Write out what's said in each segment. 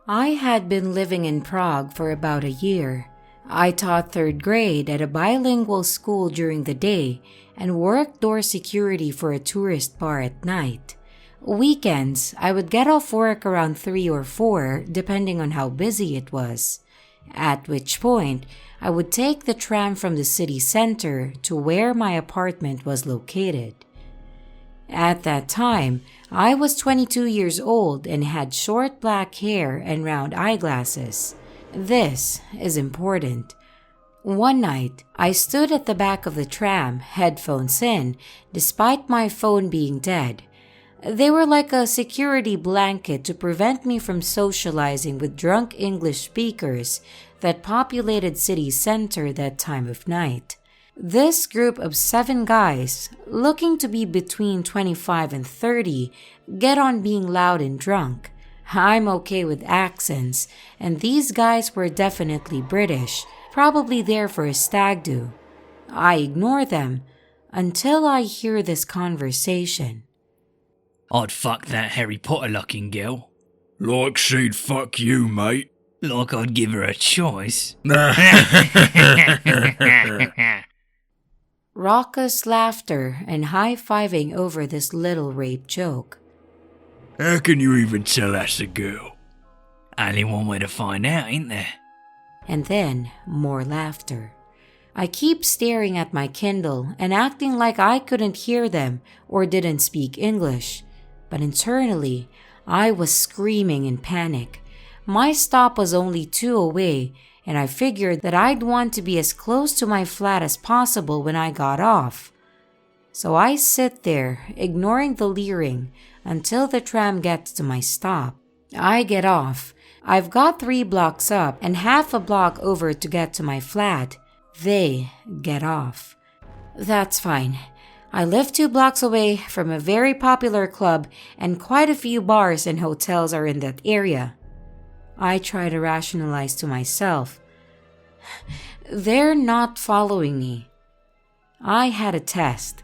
I had been living in Prague for about a year. I taught third grade at a bilingual school during the day and worked door security for a tourist bar at night. Weekends, I would get off work around 3 or 4, depending on how busy it was, at which point I would take the tram from the city center to where my apartment was located. At that time, I was 22 years old and had short black hair and round eyeglasses. This is important. One night, I stood at the back of the tram, headphones in, despite my phone being dead. They were like a security blanket to prevent me from socializing with drunk English speakers that populated city center that time of night. This group of 7 guys, looking to be between 25 and 30, get on being loud and drunk. I'm okay with accents, and these guys were definitely British, probably there for a stag do. I ignore them until I hear this conversation. I'd fuck that Harry Potter looking girl. Like she'd fuck you, mate. Like I'd give her a choice. Raucous laughter and high-fiving over this little rape joke. How can you even tell that's a girl? Only one way to find out, ain't there? And then more laughter. I keep staring at my Kindle and acting like I couldn't hear them or didn't speak English. But internally, I was screaming in panic. My stop was only 2 away, and I figured that I'd want to be as close to my flat as possible when I got off. So I sit there, ignoring the leering, until the tram gets to my stop. I get off. I've got 3 blocks up and half a block over to get to my flat. They get off. That's fine. I live 2 blocks away from a very popular club, and quite a few bars and hotels are in that area. I try to rationalize to myself. They're not following me. I had a test.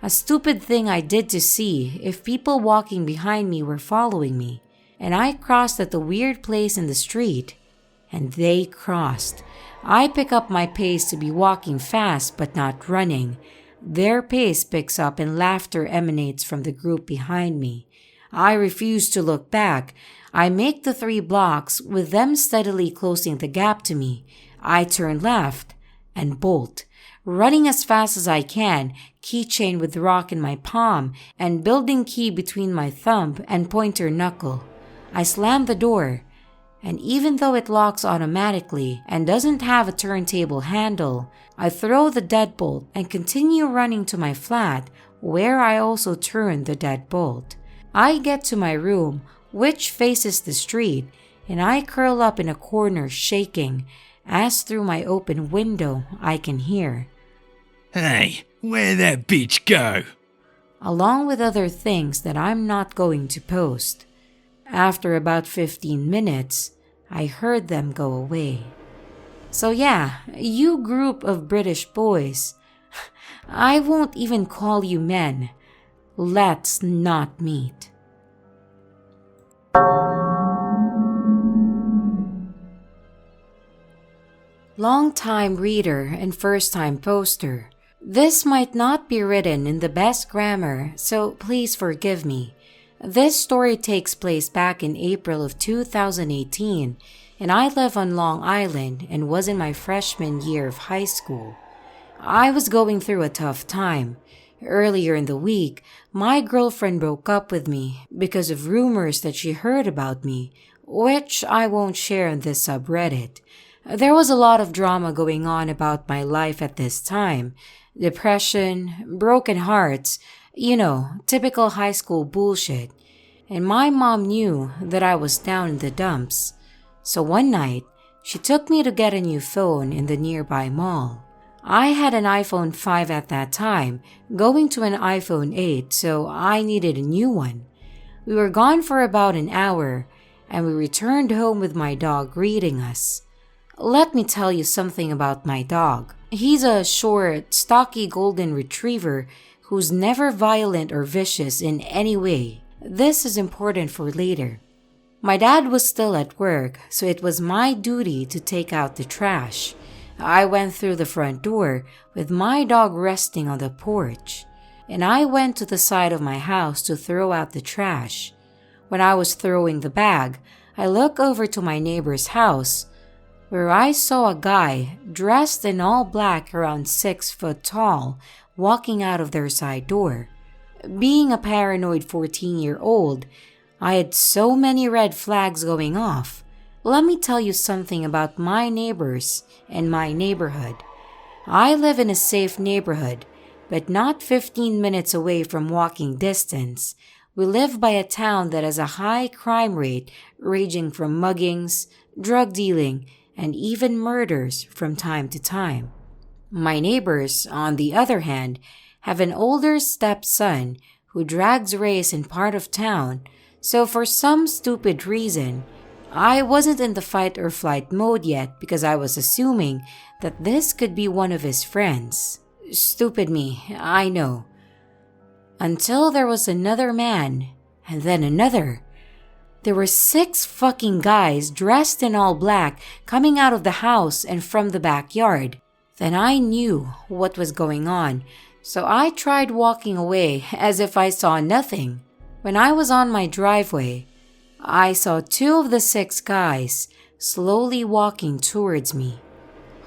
A stupid thing I did to see if people walking behind me were following me. And I crossed at the weird place in the street. And they crossed. I pick up my pace to be walking fast but not running. Their pace picks up and laughter emanates from the group behind me. I refuse to look back. I make the 3 blocks with them steadily closing the gap to me. I turn left and bolt, running as fast as I can, keychain with rock in my palm and building key between my thumb and pointer knuckle. I slam the door, and even though it locks automatically and doesn't have a turntable handle, I throw the deadbolt and continue running to my flat, where I also turn the deadbolt. I get to my room, which faces the street, and I curl up in a corner shaking, as through my open window I can hear, Hey, where'd that bitch go? Along with other things that I'm not going to post. After about 15 minutes, I heard them go away. So yeah, you group of British boys, I won't even call you men. Let's not meet. Long-time reader and first-time poster. This might not be written in the best grammar, so please forgive me. This story takes place back in April of 2018, and I live on Long Island and was in my freshman year of high school. I was going through a tough time. Earlier in the week, my girlfriend broke up with me because of rumors that she heard about me, which I won't share on this subreddit. There was a lot of drama going on about my life at this time. Depression, broken hearts, typical high school bullshit. And my mom knew that I was down in the dumps. So one night, she took me to get a new phone in the nearby mall. I had an iPhone 5 at that time, going to an iPhone 8, so I needed a new one. We were gone for about an hour, and we returned home with my dog greeting us. Let me tell you something about my dog. He's a short, stocky golden retriever who's never violent or vicious in any way. This is important for later. My dad was still at work, so it was my duty to take out the trash. I went through the front door with my dog resting on the porch, and I went to the side of my house to throw out the trash. When I was throwing the bag, I looked over to my neighbor's house, where I saw a guy dressed in all black around 6 foot tall walking out of their side door. Being a paranoid 14-year-old, I had so many red flags going off. Let me tell you something about my neighbors and my neighborhood. I live in a safe neighborhood, but not 15 minutes away from walking distance. We live by a town that has a high crime rate ranging from muggings, drug dealing, and even murders from time to time. My neighbors, on the other hand, have an older stepson who drags race in part of town, so for some stupid reason, I wasn't in the fight or flight mode yet because I was assuming that this could be one of his friends. Stupid me, I know. Until there was another man, and then another. There were 6 fucking guys dressed in all black coming out of the house and from the backyard. Then I knew what was going on, so I tried walking away as if I saw nothing. When I was on my driveway, I saw 2 of the 6 guys slowly walking towards me.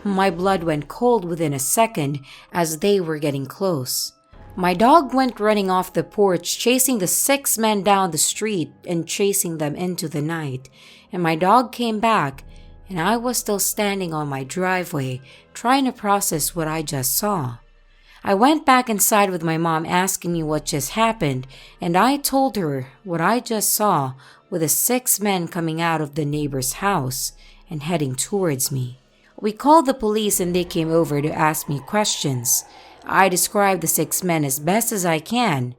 My blood went cold within a second as they were getting close. My dog went running off the porch, chasing the 6 men down the street and chasing them into the night. And my dog came back, and I was still standing on my driveway, trying to process what I just saw. I went back inside with my mom asking me what just happened, and I told her what I just saw with the 6 men coming out of the neighbor's house and heading towards me. We called the police and they came over to ask me questions. I described the 6 men as best as I can,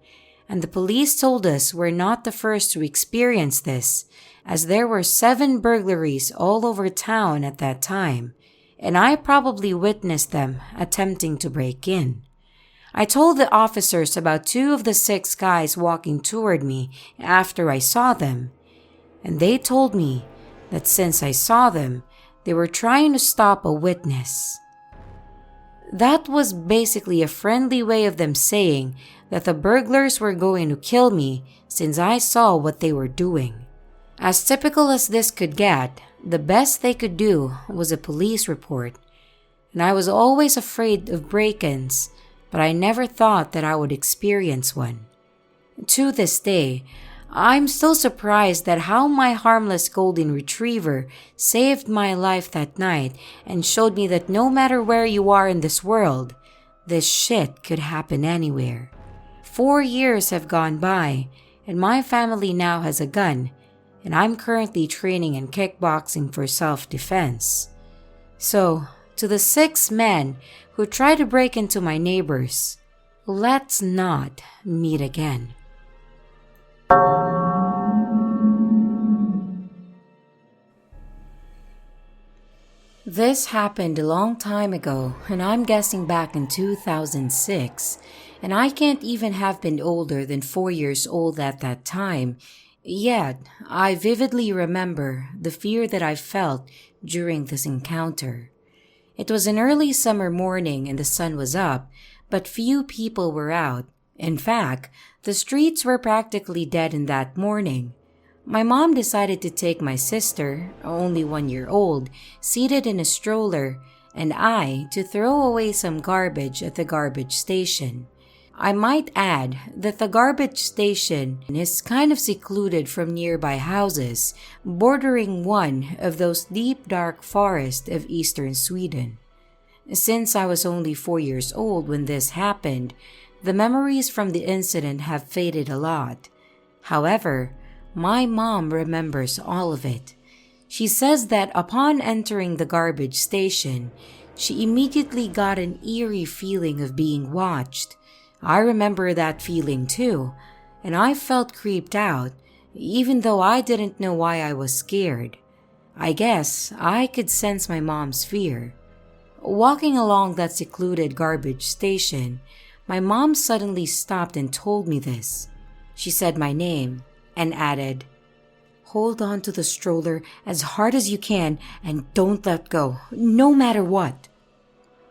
and the police told us we're not the first to experience this, as there were 7 burglaries all over town at that time, and I probably witnessed them attempting to break in. I told the officers about 2 of the 6 guys walking toward me after I saw them, and they told me that since I saw them, they were trying to stop a witness. That was basically a friendly way of them saying that the burglars were going to kill me since I saw what they were doing. As typical as this could get, the best they could do was a police report, and I was always afraid of break-ins, but I never thought that I would experience one. To this day, I'm still surprised at how my harmless golden retriever saved my life that night and showed me that no matter where you are in this world, this shit could happen anywhere. 4 years have gone by, and my family now has a gun, and I'm currently training in kickboxing for self-defense. So, to the 6 men who try to break into my neighbors, let's not meet again. This happened a long time ago, and I'm guessing back in 2006, and I can't even have been older than 4 years old at that time, yet I vividly remember the fear that I felt during this encounter. It was an early summer morning and the sun was up, but few people were out. In fact, the streets were practically dead in that morning. My mom decided to take my sister, only 1 year old, seated in a stroller, and I to throw away some garbage at the garbage station. I might add that the garbage station is kind of secluded from nearby houses, bordering one of those deep dark forests of eastern Sweden. Since I was only 4 years old when this happened, the memories from the incident have faded a lot. However, my mom remembers all of it. She says that upon entering the garbage station, she immediately got an eerie feeling of being watched. I remember that feeling too, and I felt creeped out, even though I didn't know why I was scared. I guess I could sense my mom's fear. Walking along that secluded garbage station, my mom suddenly stopped and told me this. She said my name and added, Hold on to the stroller as hard as you can and don't let go, no matter what.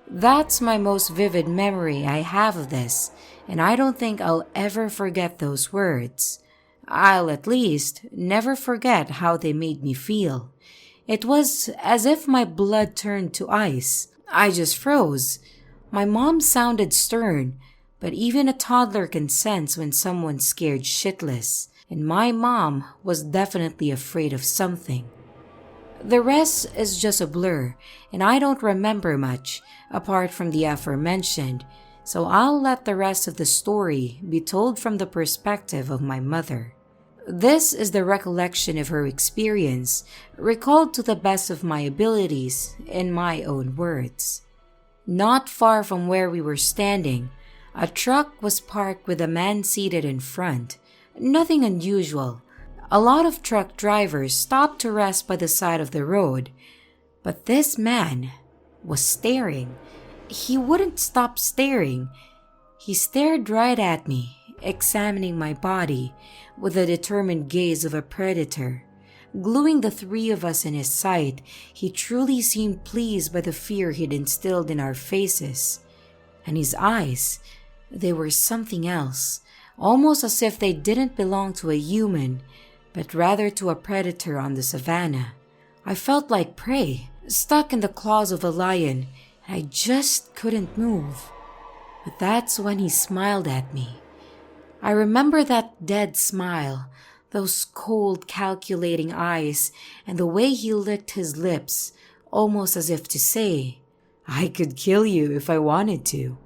That's my most vivid memory I have of this, and I don't think I'll ever forget those words. I'll at least never forget how they made me feel. It was as if my blood turned to ice. I just froze. My mom sounded stern, but even a toddler can sense when someone's scared shitless, and my mom was definitely afraid of something. The rest is just a blur, and I don't remember much, apart from the aforementioned, so I'll let the rest of the story be told from the perspective of my mother. This is the recollection of her experience, recalled to the best of my abilities in my own words. Not far from where we were standing, a truck was parked with a man seated in front. Nothing unusual. A lot of truck drivers stopped to rest by the side of the road, but this man was staring. He wouldn't stop staring. He stared right at me, examining my body with the determined gaze of a predator. Gluing the three of us in his sight, he truly seemed pleased by the fear he'd instilled in our faces. And his eyes, they were something else, almost as if they didn't belong to a human, but rather to a predator on the savannah. I felt like prey, stuck in the claws of a lion, and I just couldn't move. But that's when he smiled at me. I remember that dead smile, those cold, calculating eyes, and the way he licked his lips, almost as if to say, I could kill you if I wanted to.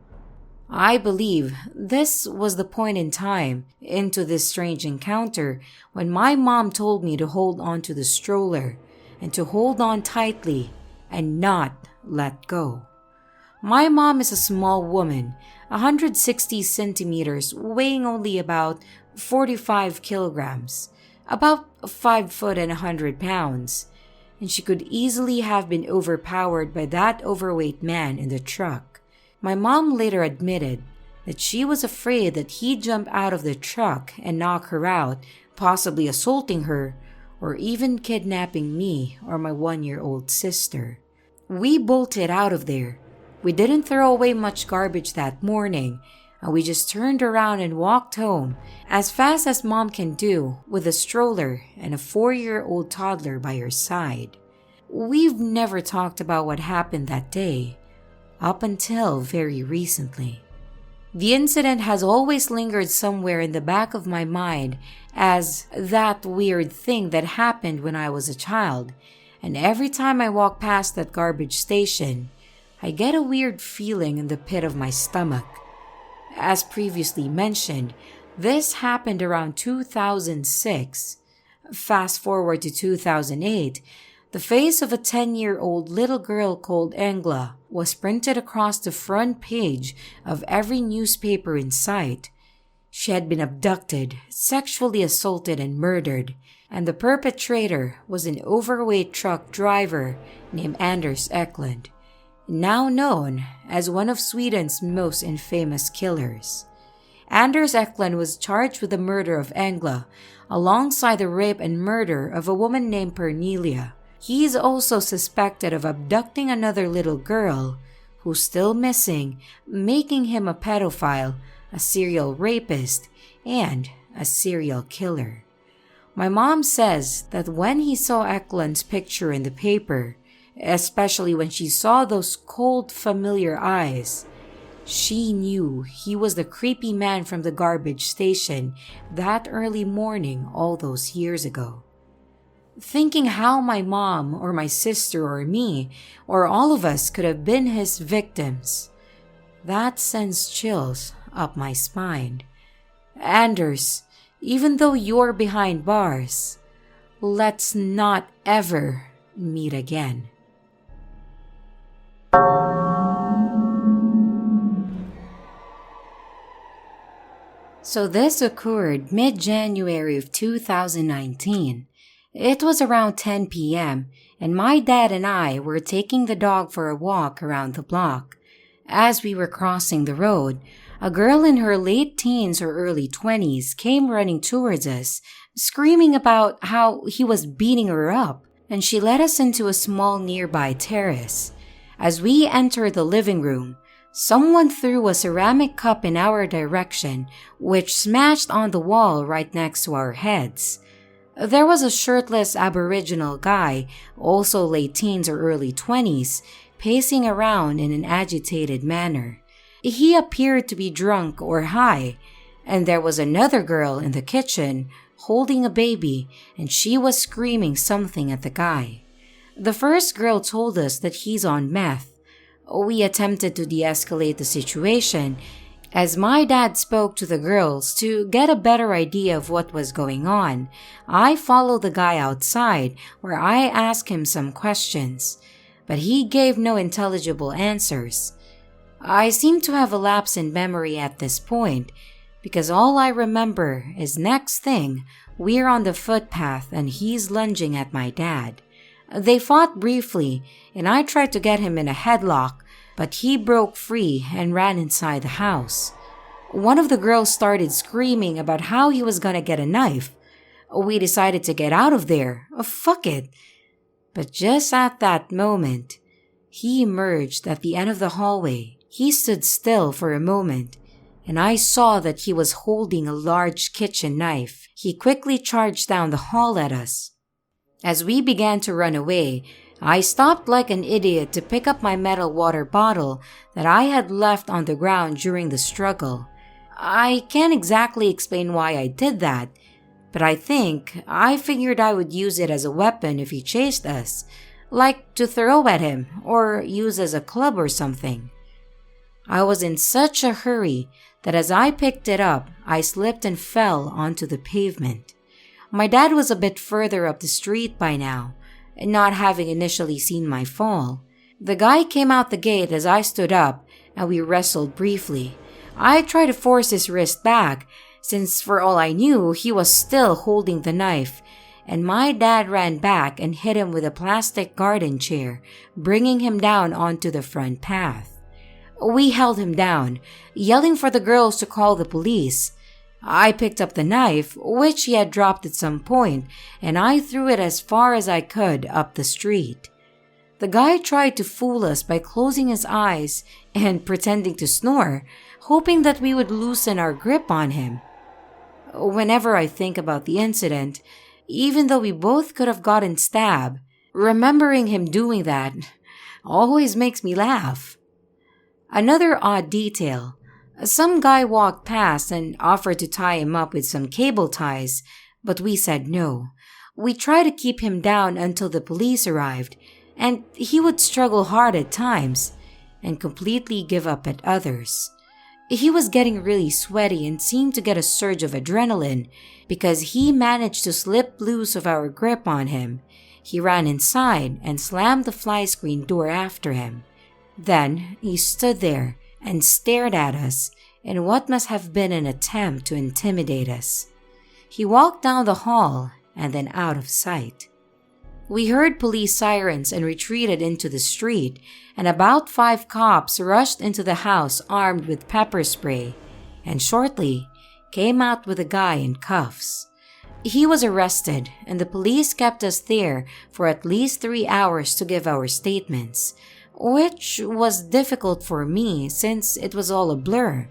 I believe this was the point in time into this strange encounter when my mom told me to hold on to the stroller and to hold on tightly and not let go. My mom is a small woman, 160 centimeters, weighing only about 45 kilograms, about 5 foot and 100 pounds, and she could easily have been overpowered by that overweight man in the truck. My mom later admitted that she was afraid that he'd jump out of the truck and knock her out, possibly assaulting her, or even kidnapping me or my 1-year-old sister. We bolted out of there. We didn't throw away much garbage that morning, and we just turned around and walked home as fast as mom can do with a stroller and a 4-year-old toddler by her side. We've never talked about what happened that day, up until very recently. The incident has always lingered somewhere in the back of my mind as that weird thing that happened when I was a child, and every time I walk past that garbage station, I get a weird feeling in the pit of my stomach. As previously mentioned, this happened around 2006. Fast forward to 2008, the face of a 10-year-old little girl called Engla was printed across the front page of every newspaper in sight. She had been abducted, sexually assaulted, and murdered, and the perpetrator was an overweight truck driver named Anders Eklund, now known as one of Sweden's most infamous killers. Anders Eklund was charged with the murder of Engla, alongside the rape and murder of a woman named Pernelia. He is also suspected of abducting another little girl, who's still missing, making him a pedophile, a serial rapist, and a serial killer. My mom says that when he saw Eklund's picture in the paper, especially when she saw those cold, familiar eyes, she knew he was the creepy man from the garbage station that early morning all those years ago. Thinking how my mom or my sister or me or all of us could have been his victims, that sends chills up my spine. Anders, even though you're behind bars, let's not ever meet again. So this occurred mid-January of 2019. It was around 10 p.m., and my dad and I were taking the dog for a walk around the block. As we were crossing the road, a girl in her late teens or early 20s came running towards us, screaming about how he was beating her up, and she led us into a small nearby terrace. As we entered the living room, someone threw a ceramic cup in our direction, which smashed on the wall right next to our heads. There was a shirtless Aboriginal guy, also late teens or early 20s, pacing around in an agitated manner. He appeared to be drunk or high, and there was another girl in the kitchen holding a baby, and she was screaming something at the guy. The first girl told us that he's on meth. We attempted to de-escalate the situation, as my dad spoke to the girls to get a better idea of what was going on. I followed the guy outside, where I asked him some questions, but he gave no intelligible answers. I seem to have a lapse in memory at this point, because all I remember is next thing, we're on the footpath and he's lunging at my dad. They fought briefly, and I tried to get him in a headlock, but he broke free and ran inside the house. One of the girls started screaming about how he was gonna get a knife. We decided to get out of there. Fuck it. But just at that moment, he emerged at the end of the hallway. He stood still for a moment, and I saw that he was holding a large kitchen knife. He quickly charged down the hall at us. As we began to run away, I stopped like an idiot to pick up my metal water bottle that I had left on the ground during the struggle. I can't exactly explain why I did that, but I think I figured I would use it as a weapon if he chased us, like to throw at him or use as a club or something. I was in such a hurry that as I picked it up, I slipped and fell onto the pavement. My dad was a bit further up the street by now, not having initially seen my fall. The guy came out the gate as I stood up, and we wrestled briefly. I tried to force his wrist back, since for all I knew, he was still holding the knife, and my dad ran back and hit him with a plastic garden chair, bringing him down onto the front path. We held him down, yelling for the girls to call the police. I picked up the knife, which he had dropped at some point, and I threw it as far as I could up the street. The guy tried to fool us by closing his eyes and pretending to snore, hoping that we would loosen our grip on him. Whenever I think about the incident, even though we both could have gotten stabbed, remembering him doing that always makes me laugh. Another odd detail. Some guy walked past and offered to tie him up with some cable ties, but we said no. We tried to keep him down until the police arrived, and he would struggle hard at times and completely give up at others. He was getting really sweaty and seemed to get a surge of adrenaline because he managed to slip loose of our grip on him. He ran inside and slammed the fly screen door after him. Then he stood there and stared at us in what must have been an attempt to intimidate us. He walked down the hall and then out of sight. We heard police sirens and retreated into the street, and about 5 cops rushed into the house armed with pepper spray, and shortly came out with a guy in cuffs. He was arrested, and the police kept us there for at least 3 hours to give our statements, which was difficult for me since it was all a blur.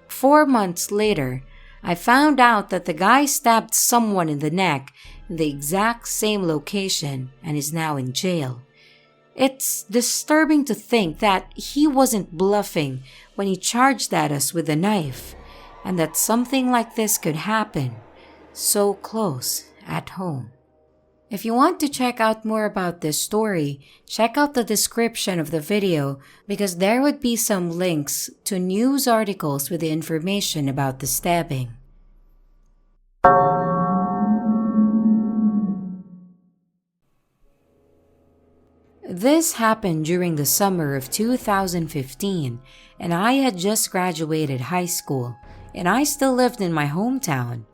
4 months later, I found out that the guy stabbed someone in the neck in the exact same location and is now in jail. It's disturbing to think that he wasn't bluffing when he charged at us with a knife, and that something like this could happen so close at home. If you want to check out more about this story, check out the description of the video because there would be some links to news articles with the information about the stabbing. This happened during the summer of 2015, and I had just graduated high school, and I still lived in my hometown.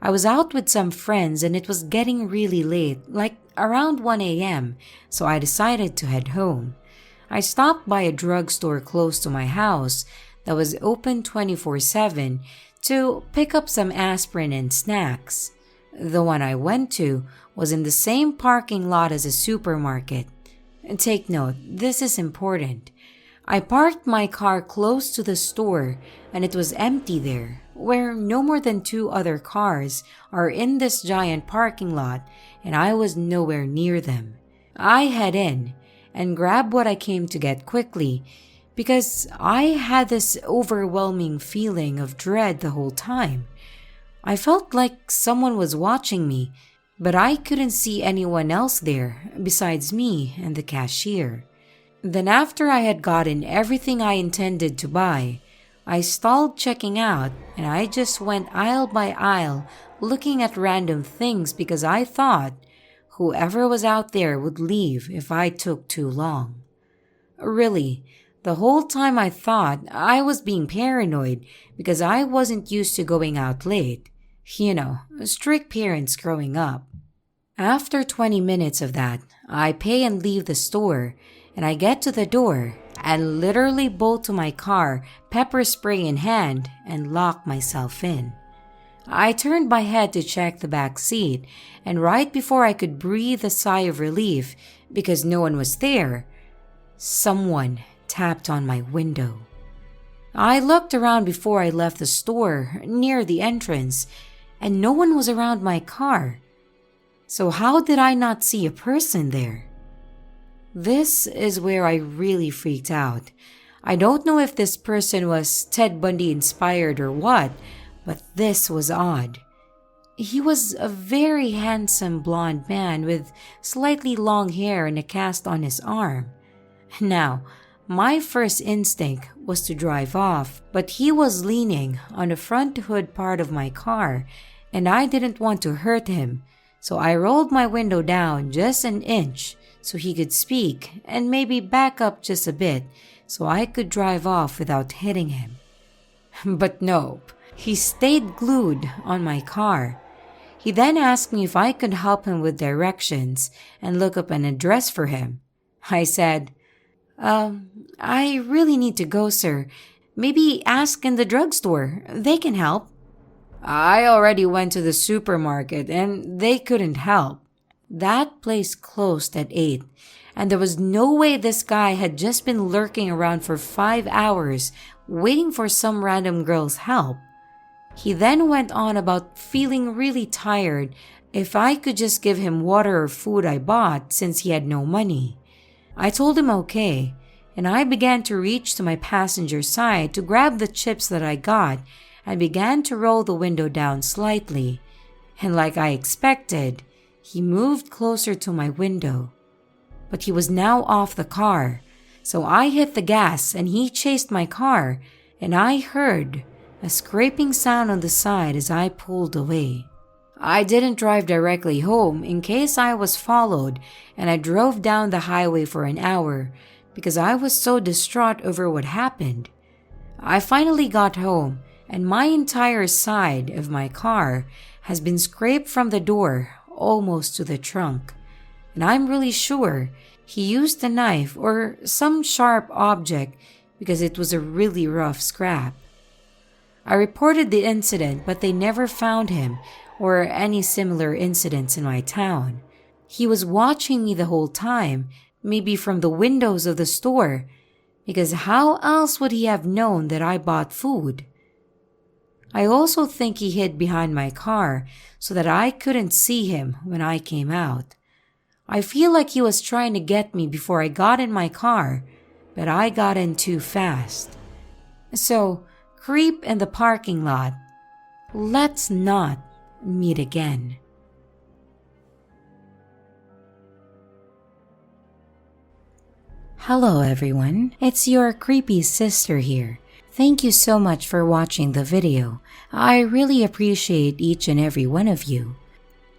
I was out with some friends and it was getting really late, like around 1 a.m., so I decided to head home. I stopped by a drugstore close to my house that was open 24/7 to pick up some aspirin and snacks. The one I went to was in the same parking lot as a supermarket. Take note, this is important. I parked my car close to the store and it was empty there, where no more than 2 other cars are in this giant parking lot, and I was nowhere near them. I head in and grab what I came to get quickly because I had this overwhelming feeling of dread the whole time. I felt like someone was watching me, but I couldn't see anyone else there besides me and the cashier. Then after I had gotten everything I intended to buy, I stalled checking out and I just went aisle by aisle looking at random things because I thought whoever was out there would leave if I took too long. Really, the whole time I thought I was being paranoid because I wasn't used to going out late. You know, strict parents growing up. After 20 minutes of that, I pay and leave the store, and I get to the door and literally bolt to my car, pepper spray in hand, and lock myself in. I turned my head to check the back seat, and right before I could breathe a sigh of relief because no one was there, someone tapped on my window. I looked around before I left the store near the entrance, and no one was around my car. So how did I not see a person there? This is where I really freaked out. I don't know if this person was Ted Bundy inspired or what, but this was odd. He was a very handsome blonde man with slightly long hair and a cast on his arm. Now, my first instinct was to drive off, but he was leaning on the front hood part of my car, and I didn't want to hurt him, so I rolled my window down just an inch so he could speak and maybe back up just a bit so I could drive off without hitting him. But nope, he stayed glued on my car. He then asked me if I could help him with directions and look up an address for him. I said, I really need to go, sir. Maybe ask in the drugstore. They can help. I already went to the supermarket and they couldn't help. That place closed at 8, and there was no way this guy had just been lurking around for 5 hours waiting for some random girl's help. He then went on about feeling really tired if I could just give him water or food I bought since he had no money. I told him okay, and I began to reach to my passenger side to grab the chips that I got and began to roll the window down slightly. And like I expected, he moved closer to my window. But he was now off the car, so I hit the gas and he chased my car, and I heard a scraping sound on the side as I pulled away. I didn't drive directly home in case I was followed, and I drove down the highway for an hour because I was so distraught over what happened. I finally got home, and my entire side of my car has been scraped from the door almost to the trunk, and I'm really sure he used a knife or some sharp object because it was a really rough scrap. I reported the incident, but they never found him or any similar incidents in my town. He was watching me the whole time, maybe from the windows of the store, because how else would he have known that I bought food? I also think he hid behind my car so that I couldn't see him when I came out. I feel like he was trying to get me before I got in my car, but I got in too fast. So, creep in the parking lot. Let's not meet again. Hello everyone, it's your creepy sister here. Thank you so much for watching the video. I really appreciate each and every one of you.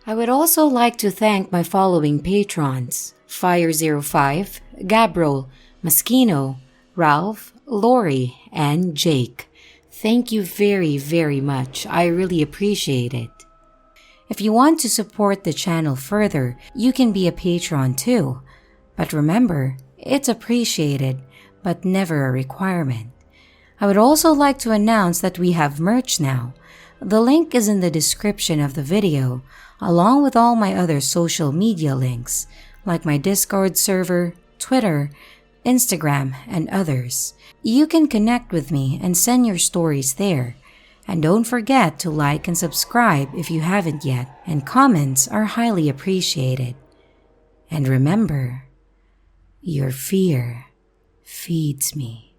I would also like to thank my following patrons: Fire05, Gabriel, Maskino, Ralph, Lori, and Jake. Thank you very, very much. I really appreciate it. If you want to support the channel further, you can be a patron too. But remember, it's appreciated, but never a requirement. I would also like to announce that we have merch now. The link is in the description of the video. along with all my other social media links, like my Discord server, Twitter, Instagram, and others. You can connect with me and send your stories there. And don't forget to like and subscribe if you haven't yet, and comments are highly appreciated. And remember, your fear feeds me.